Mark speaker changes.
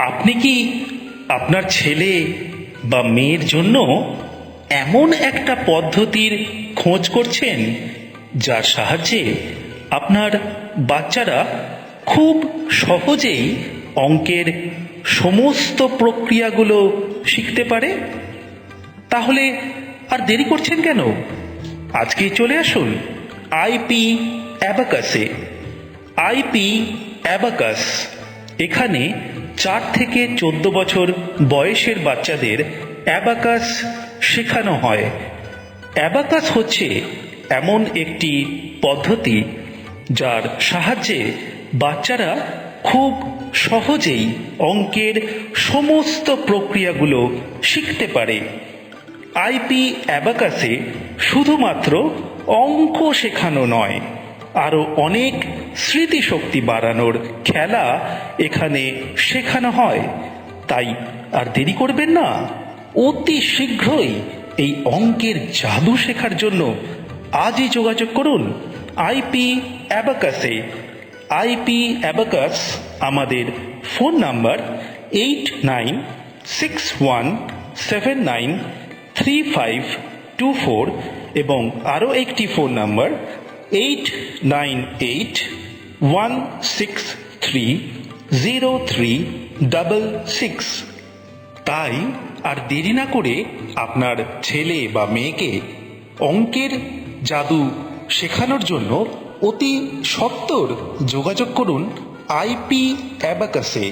Speaker 1: আপনি কি আপনার ছেলে বা মেয়ের জন্য এমন একটা পদ্ধতির খোঁজ করছেন যার সাহায্যে আপনার বাচ্চারা খুব সহজেই অঙ্কের সমস্ত প্রক্রিয়াগুলো শিখতে পারে? তাহলে আর দেরি করছেন কেন? আজকেই চলে আসুন আইপি অ্যাবাকাসে। আইপি অ্যাবাকাস, এখানে 4 থেকে 14 বছর বয়সের বাচ্চাদের অ্যাবাকাস শেখানো হয়। অ্যাবাকাস হচ্ছে এমন একটি পদ্ধতি যার সাহায্যে বাচ্চারা খুব সহজেই অঙ্কের সমস্ত প্রক্রিয়াগুলো শিখতে পারে। আইপি অ্যাবাকাসে শুধুমাত্র অঙ্ক শেখানো নয়, আরও অনেক স্মৃতিশক্তি বাড়ানোর খেলা এখানে শেখানো হয়। তাই আর দেরি করবেন না, অতি শীঘ্রই এই অঙ্কের জাদু শেখার জন্য আজই যোগাযোগ করুন আইপি অ্যাবাকাসে। আইপি অ্যাবাকাস আমাদের ফোন নাম্বার 8961793524 এবং আরও একটি ফোন নাম্বার 8981630366। তাই আর দেরি না করে আপনার ছেলে বা মেয়েকে অঙ্কের জাদু শেখানোর জন্য অতি সত্বর যোগাযোগ করুন আইপি অ্যাবাকাসে।